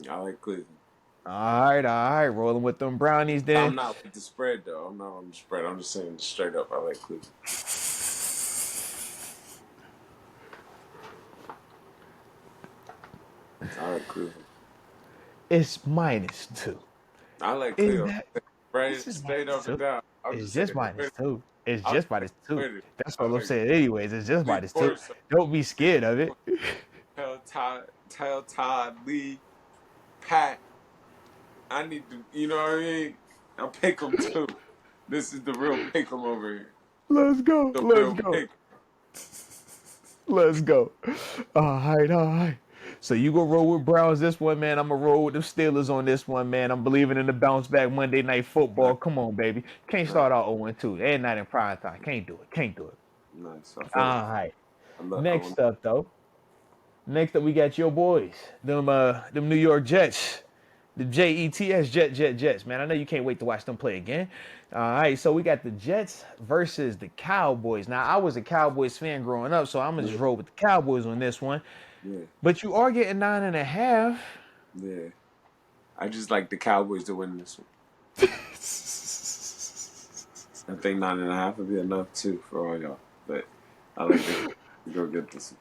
I like Cleveland. All right, rolling with them brownies I'm then. not with the spread though. I'm not on the spread. I'm just saying straight up. I like Cleveland. I like Cleveland. It's -2. I like Is Cleveland. that? This Right, is straight minus up and two. down. I'm It's just just saying. -2. It's I just like -2. winning. That's I all I'm like saying. Anyways, it's just Lee -2. Corso. Don't be scared of it. Tell Todd Lee, Pat. I need to. You know what I mean? I pick them too. This is the real pick 'em over here. Let's go. The Let's real go. pick. Let's go. All right, all right. So you go roll with Browns this one, man. I'm gonna roll with the Steelers on this one, man. I'm believing in the bounce back Monday Night Nice, Football. Come on, baby. Can't nice, start out 0-2. They're not in prime time. Can't do it. Can't do it. nice. I feel it. All right. I love. I want. Next up, though. Next up, we got your boys, them New York Jets, the Jets, man. I know you can't wait to watch them play again. All right, so we got the Jets versus the Cowboys. Now, I was a Cowboys fan growing up, so I'm gonna Yeah, just roll with the Cowboys on this one. yeah, But you are getting 9.5. yeah. I just like the Cowboys to win this one. I think 9.5 would be enough too for all y'all. But I like the to go get this one.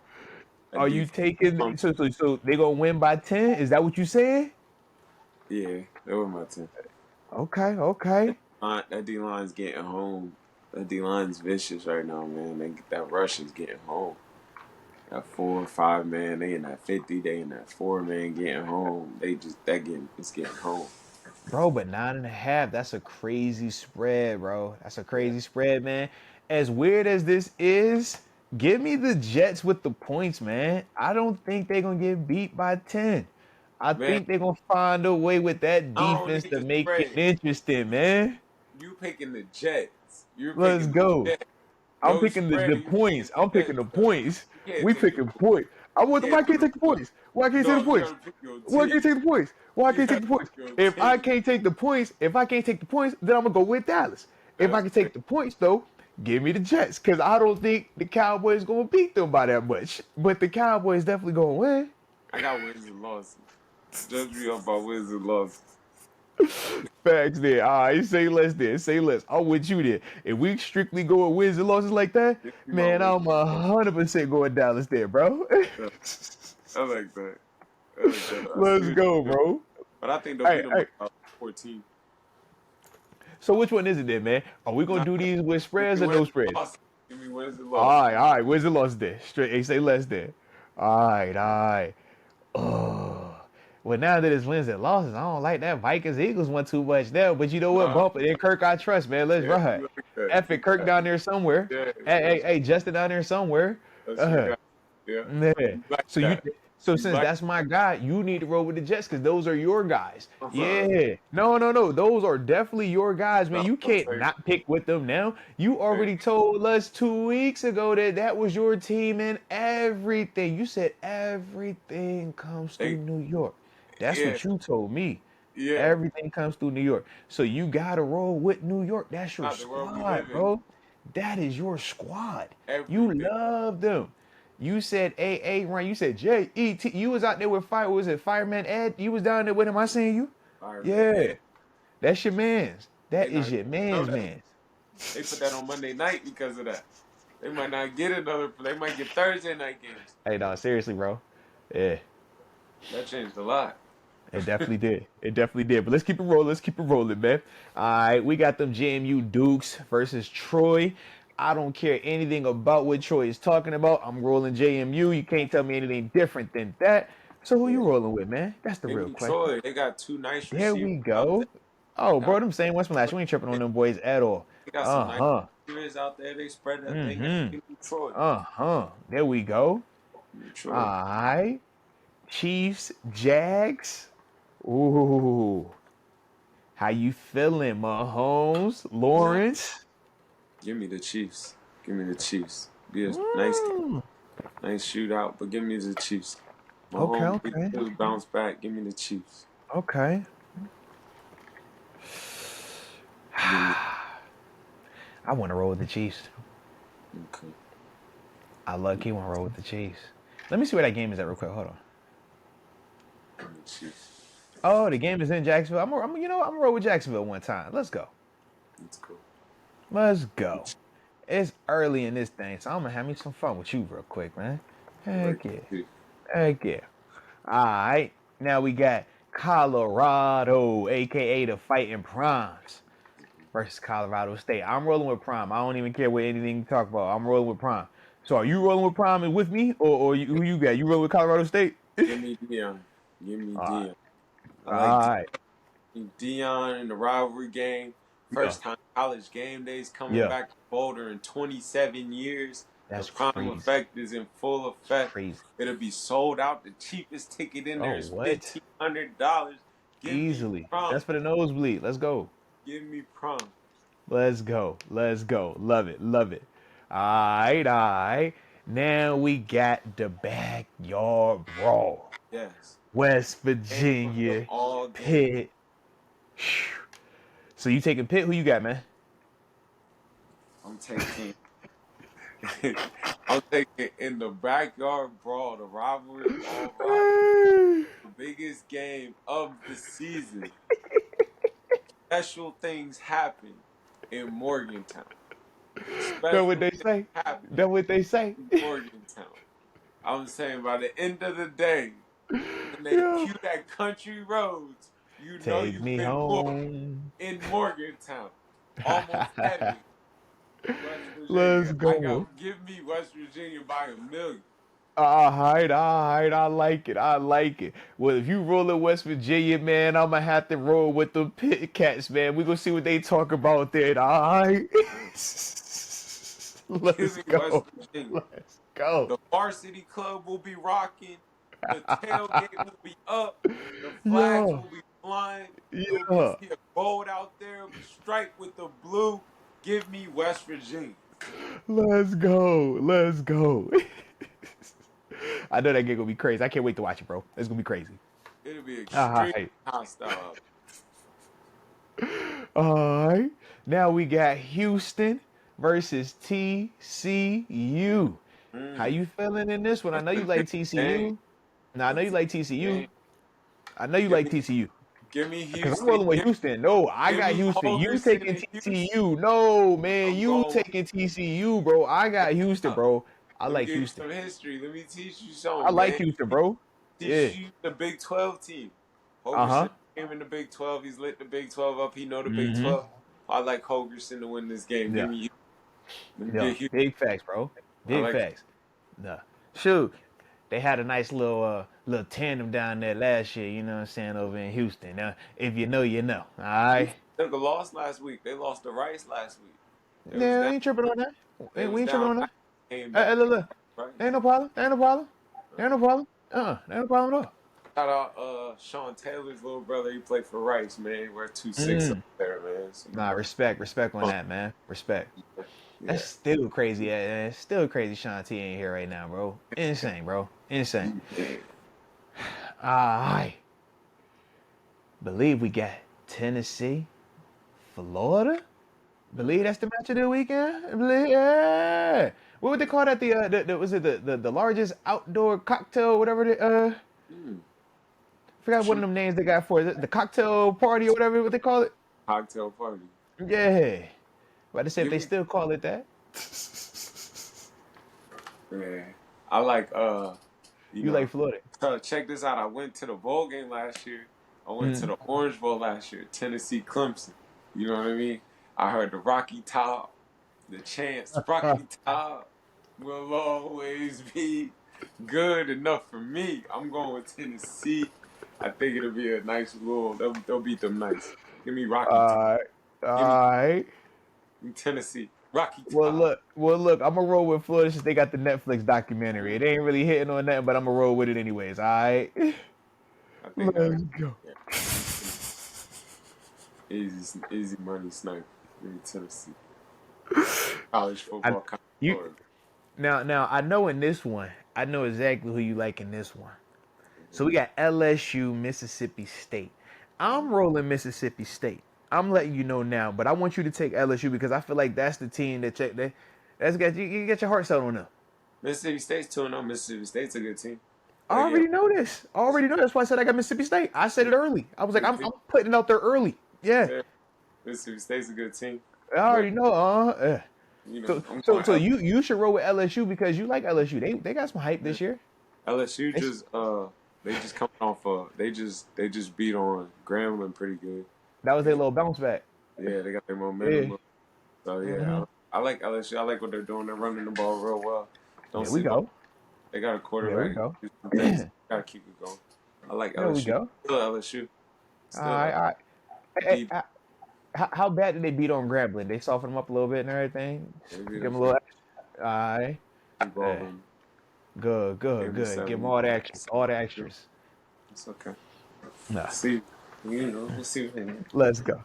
That Are you defense. taking so they gonna win by 10? Is that what you saying? Yeah, that was my team. Okay, okay. That D line's getting home. That D line's vicious right now, man. That rush is getting home. That 4 or 5 man, they in that 50, they in that 4 man getting home. It's getting home. Bro, but 9.5, that's a crazy spread, bro. That's a Yeah, crazy spread, man. As weird as this is, give me the Jets with the points, man. I don't think they're gonna get beat by 10. I man. think they're gonna find a way with that I don't defense need to the make it spread. interesting, man. You picking the Jets. You're Let's picking the go. Jets. I'm No picking spread. the You points. picking the I'm picking Jets, the though. points. You can't We take the picking points. points. I You want. Why can't can't do I the take the points. points? Why can't I take No, the you points? gotta pick your Why can't I team. take the points? Why You can't I take gotta the pick points? your If I team. can't take the points, if I can't take the points, then I'm gonna go with Dallas. If I That's can crazy. take the points though, give me the Jets because I don't think the Cowboys gonna beat them by that much. But the Cowboys definitely gonna win. I got wins and losses. Judge me up by wins and losses. Facts there. All right, say less there. Say less. I'm with you there. If we strictly go with wins and losses like that, Give me my man, wins I'm and losses. 100% going Dallas there, bro. Yeah, I like that. I like that. I see Let's what go, you're doing. bro. But I think they'll beat Hey, them by hey. about 14. So which one is it then, man? Are we gonna Nah, do these with give spreads me or wins no and spreads? losses. Give me wins and losses. All right. Where's the loss there? Straight. Hey, say less there. All right. Oh. Well, now that it's wins and losses, I don't like that Vikings Eagles one too much there. But you know what? Nah, Bump it. And Kirk, I trust, man. Let's yeah, ride. you like that. F You it, Kirk got down there somewhere. yeah, Hey, Justin down there somewhere. that's your Uh, guy. Yeah. yeah. You like So you that. so You since like that's my guy, you need to roll with the Jets because those are your guys. uh, Yeah. No. Those are definitely your guys, man. no, You I'll can't tell you. not pick with them now. You Hey, already told us 2 weeks ago that that was your team and everything. You said everything comes through they New York. That's yeah, what you told me. yeah. Everything comes through New York. So you gotta roll with New York. That's your Not the world we squad, live in. bro. That is your squad. You Everything. love them. You said AA Ryan. You said JET. You was out there with fire. Was it Fireman Ed? You was down there with him. I seen you. Fireman Yeah, Ed. that's your man's. They That not is gonna your know man's that. man's. They put that on Monday night because of that. They might not get another. They might get Thursday night games. Hey, no, seriously, bro. Yeah, That changed a lot. it definitely did. It definitely did. But let's keep it rolling. Let's keep it rolling, man. All right, we got them JMU Dukes versus Troy. I don't care anything about what Troy is talking about. I'm rolling JMU. You can't tell me anything different than that. So who Yeah. you rolling with, man? That's the Give real me question. Troy. They got two nice There receivers we out go. Oh, there. bro, them same ones from last. You ain't tripping on them boys at all. They got some nice Uh-huh. receivers out there. They spread that thing out. Mm-hmm. Give me Troy. Uh-huh. There we go. Give me All Troy. right. Chiefs, Jags. Ooh. How you feeling, Mahomes? Nah, Lawrence? give me the Chiefs. Give me the Chiefs. Be a nice game, Mm. nice shootout, but give me the Chiefs. Okay, Mahomes, big okay. two, bounce back. Give me the Chiefs. Okay. Give me I want to roll with the Chiefs. okay. I low key want to roll with the Chiefs. Let me see where that game is at real quick. Hold on. Give me the Chiefs. Oh, the game is in Jacksonville. I'm gonna roll with Jacksonville one time. Let's go. Let's go. Let's go. It's early in this thing, so I'm gonna have me some fun with you real quick, man. I like Heck yeah. it. Heck yeah. Alright. Now we got Colorado, aka the Fighting Primes, versus Colorado State. I'm rolling with Prime. I don't even care what anything you talk about. I'm rolling with Prime. So are you rolling with Prime and with me? Or who you got? You rolling with Colorado State? Give me Dion. Give me Alright. Dion. I like Alright. Dion in the rivalry game. Yeah. First time college game days coming Yeah. back to Boulder in 27 years. The That's prime crazy. effect is in full It's effect. crazy. It'll be sold out. The cheapest ticket in Oh, there is what? $1,500. Give me Easily. prom. That's for the nosebleed. Let's go. Give me prom. Let's go. Let's go. Love it. Love it. All right. Now we got the backyard brawl. Yes. West Game of them Virginia, all game. Pitt. So you taking Pitt? Who you got, man? I'm taking I'm taking in the backyard brawl, the rivalry of all rivalries, the biggest game of the season. Special things happen in Morgantown. That what Special they things say? happen That what they say? in Morgantown. I'm saying by the end of the day, when they Yeah. cue that country roads, you know Take you've me been booked home. in Morgantown. Almost heaven. West Let's Virginia. go. Give me West Virginia by a million. All right. I like it. I like it. Well, if you roll in West Virginia, man, I'm gonna have to roll with the Pit Cats, man. We gonna see what they talk about there. All right. Give Let's me West go. Virginia. Let's go. The varsity club will be rocking. The tailgate will be up. The flags Yeah. will be flying. It will be Yeah. see a gold out there. It'll be striped with the blue. Give me West Virginia. Let's go. Let's go. I know that game gonna be crazy. I can't wait to watch it, bro. It's gonna be crazy. It'll be All extremely right. hostile. All right. Now we got Houston versus TCU. How Mm. you feeling in this one? I That's know a you like good game. TCU. Now I know you That's a like good TCU. game. I know you Give like me, TCU. give me Because I'm Houston. rolling with Houston. No, I Give got me Houston. You Holgerson taking and Houston. TCU. No, man, I'm you going. taking TCU, bro. I got Houston, Up. bro. I Let me like give you Houston. some history. Let me teach you I something, like man. Houston, bro. Yeah. Teach you the Big 12 team. Uh-huh. Holgerson came in the Big 12. He's lit the Big 12 up. He know the Big Mm-hmm. 12. I like Holgerson to win this game. Yeah. Give me Houston. Let me Yeah. get Houston. Big facts, bro. I Big like facts. No. Shoot. They had a nice little tandem down there last year, you know what I'm saying, over in Houston. Now, if you know, you know. All right. Houston took a loss last week. They lost to Rice last week. They was Yeah, we down. ain't tripping on that. They We was ain't tripping down. on that. Came Hey, back look, and look. Ain't Rice. no problem. Ain't no problem. Ain't Uh, no problem. Ain't no problem at all. Shout out Sean Taylor's little brother. He played for Rice, man. We're 2-6 up Mm. there, man. So you Nah, know. respect on Fun. that, man. Respect. That's Yeah. still crazy. It's still crazy Sean T ain't here right now, bro. Insane, bro. Insane. Yeah. I believe we got Tennessee, Florida. Believe that's the match of the weekend. I believe, yeah. What would they call that? The was it the largest outdoor cocktail, whatever Mm. forgot one of Shoot. them names they got for it. Is it the cocktail party or whatever what they call it. Cocktail party. Yeah. About to say if Give they me. still call it that. Yeah. I like you You like know. Florida. Check this out. I went to the bowl game last year. I went to Mm. the Orange Bowl last year. Tennessee Clemson. You know what I mean? I heard the Rocky Top, the chants. Rocky Top will always be good enough for me. I'm going with Tennessee. I think it'll be a nice little. They'll beat them nice. Give me Rocky Top. All Give me right. Tennessee. Rocky Well, Top. look. I'm gonna roll with Florida since they got the Netflix documentary. It ain't really hitting on that, but I'm gonna roll with it anyways. All right. I think that'll. Let's go. Yeah. Give me Tennessee. Easy money sniper. Give me Tennessee. College I, football, college you Florida. now. I know in this one. I know exactly who you like in this one. So we got LSU, Mississippi State. I'm rolling Mississippi State. I'm letting you know now, but I want you to take LSU because I feel like that's the team that's got you get your heart set on them. Mississippi State's 2-0. Mississippi State's a good team. I But yeah, already know this. I already know. That's why I said I got Mississippi State. I said it early. I was like, good I'm, team. I'm putting it out there early. Yeah, Yeah, Mississippi State's a good team. I But already know. you know, So I'm so going so you should roll with LSU because you like LSU. They got some hype this year. LSU. It's, Just they just coming off they just beat on Grambling pretty good. that was their And little bounce back. yeah, they got their Yeah. momentum up. So Hmm. yeah, I like LSU. I like what they're doing. They're running the ball real well. Don't There we sleep on. go. They got a There we quarterback. go. Do some things. Gotta keep it going. I like There we LSU. go. Still LSU. All Still right. LSU. All right. Hey, Keep how bad did they beat on Grambling? They softened them up a little bit and everything. maybe Give the them a first little. All right. ball Hey, them. good, Gave good, them good. Give them 7. all the extras. All the extras. It's okay. Nah. See, we'll see what happens. Let's go.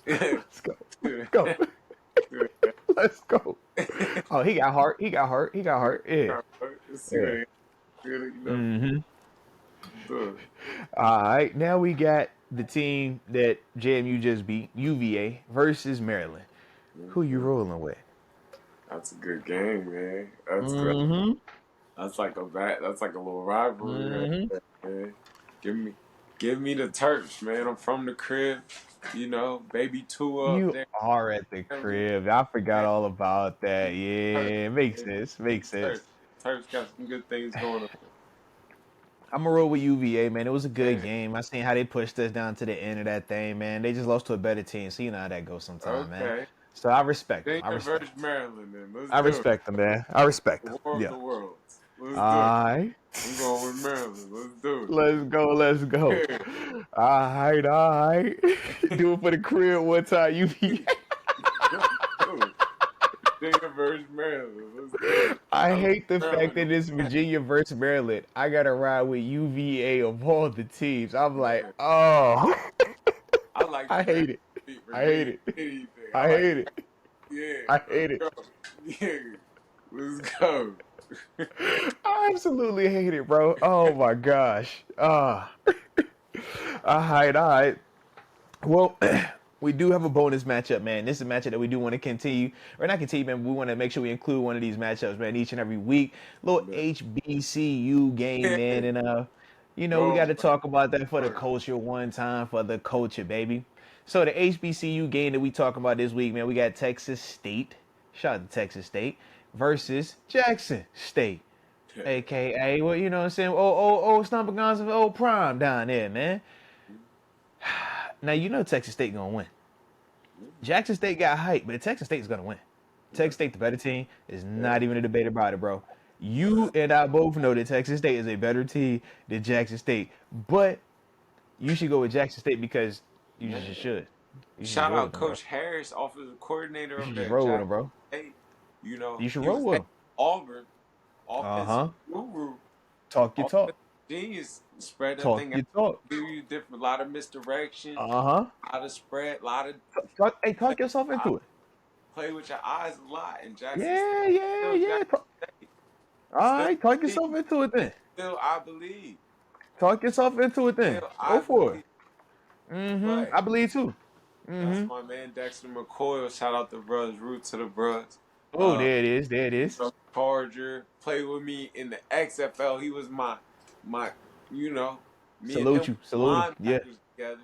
Yeah. Let's go. Let's go. Let's go. Oh, he got heart. He got heart. He got heart. Yeah. Let's see what Yeah. happens. Mm-hmm. Duh. All right. Now we got the team that JMU just beat, UVA versus Maryland. Who you Mhm. rolling with? That's a good game, man. That's good. Mm-hmm. That's like a That's like a little rivalry right Mm-hmm. there, man. Give me, give me the Terps, man. I'm from the crib, baby two up You there. are at the crib. I forgot all about that. Yeah, makes Yeah, sense. Makes sense. Terps. Terps got some good things going on. I'm gonna roll with UVA, man. It was a good Man, game. I seen how they pushed us down to the end of that thing, man. They just lost to a better team, so you know how that goes sometimes, man. okay. So I respect them. I Virginia respect. versus Maryland, then. Let's I do it. respect them, man. I respect them. The War of Yeah. the Worlds. Let's do it. All right. I'm going with Maryland. Let's do Let's go. Let's go. it. All right. All right. Do it for the crib one time. UVA. Let's do it. Virginia versus Maryland. Let's do it. I I like hate the fact Maryland. that it's Virginia versus Maryland. I gotta ride with UVA of all the teams. I'm like, Man, oh, I like I the Maryland hate it. beat I hate Virginia it. anything. I I like hate it. Yeah, I let's hate it. go. Yeah, let's go. I absolutely hate it, bro. Oh my gosh. All right. Well, we do have a bonus matchup, man. This is a matchup that we do want to continue, or not continue, man. We want to make sure we include one of these matchups, man, each and every week. Little But HBCU game, man, and we got go to talk about that for the first. culture one time for the culture, baby. So the HBCU game that we talking about this week, man, we got Texas State. Shout out to Texas State versus Jackson State, aka well, you know what I'm saying? Stomper Guns of old Prime down there, man. Now you know Texas State gonna win. Jackson State got hype, but Texas State is gonna win. Texas State, the better team, is not even a debate about it, bro. You and I both know that Texas State is a better team than Jackson State, but you should go with Jackson State because you just Yeah. should. You should just Shout roll out with them, bro. Coach Harris, offensive coordinator You over should just there at roll with them, Jackson bro. State. You should He roll was with at them. Auburn, Uh offensive huh. guru, Talk your offensive talk. genius. Spread that Talk thing out, your talk. give you different, lot of misdirection, Uh huh. lot of spread, lot of Talk yourself I into it. play with your eyes a lot. And Jackson State, Yeah, yeah, still yeah. Jackson State, All still right, talk believe, yourself into it then. still I believe, Talk yourself into it then. still Go I for it. believe. But I believe too. that's my man Dexter McCoy. Shout out the brothers, root to the brothers. Oh, there it is. There it is. Charger played with me in the XFL. He was my you know, me and him Salute you. Salute him. Yeah. linebackers together.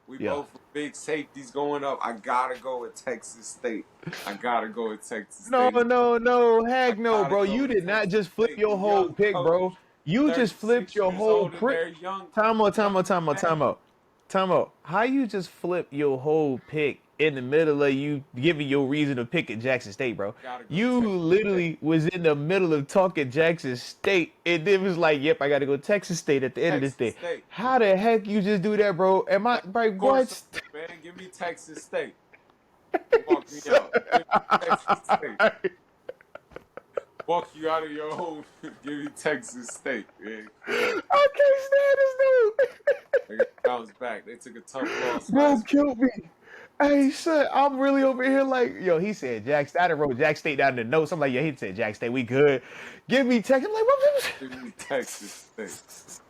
We Yeah. both were big safeties going up. I gotta go with Texas State. I gotta go with Texas No, State. no, no. I Heck no, gotta bro. go You with did not Texas just flip State. The your whole young pick, bro. coach, You just flipped 36 your years whole old in prick. there, young, Time out, young time out, time out, time man. out. Time out. How you just flip your whole pick in the middle of you giving your reason to pick at Jackson State, bro? Gotta go You Texas State. literally was in the middle of talking Jackson State, and then was like, "Yep, I got to go Texas State at the end of this Texas thing." State. How the heck you just do that, bro? Am I Now, like score something, what? man. Give me Texas State. Walk me out. Give me Texas State. Walk you out of your home. Give me Texas State. Yeah, come on. I can't stand this dude. They got bounced back. They took a tough loss Bro last week. killed me. Hey, son, I'm really over here like, yo, he said Jack State. I done wrote Jack State down in the notes. I'm like, yeah, he said Jack State, we good. Give me Texas. I'm like, what? Give me Texas State.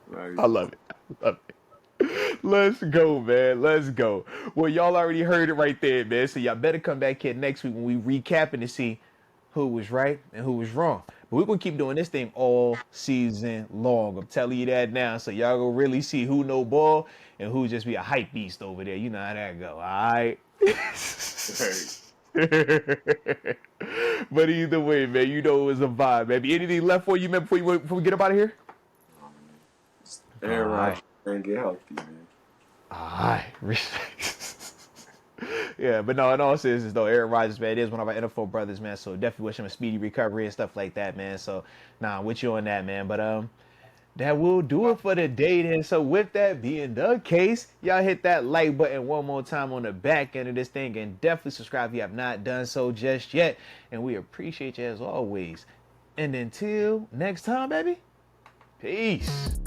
Like, I love it. I love it. Let's go, man. Let's go. Well, y'all already heard it right there, man. So y'all better come back here next week when we recapping to see who was right and who was wrong. But we're gonna keep doing this thing all season long. I'm telling you that now. So y'all gonna really see who know ball and who just be a hype beast over there. You know how that go. All right. hey, But either way, man, you know it was a vibe, baby. Anything left for you, man, before we get up out of here? Aaron All Rodgers, right. man, get healthy, man. All right. Yeah, but no, in all seriousness though, Aaron Rodgers, man, is one of our NFL brothers, man. So definitely wish him a speedy recovery and stuff like that, man. So nah, I'm with you on that, man. But that will do it for the day then. So with that being the case, y'all hit that like button one more time on the back end of this thing and definitely subscribe if you have not done so just yet. And we appreciate you as always. And until next time, baby, peace.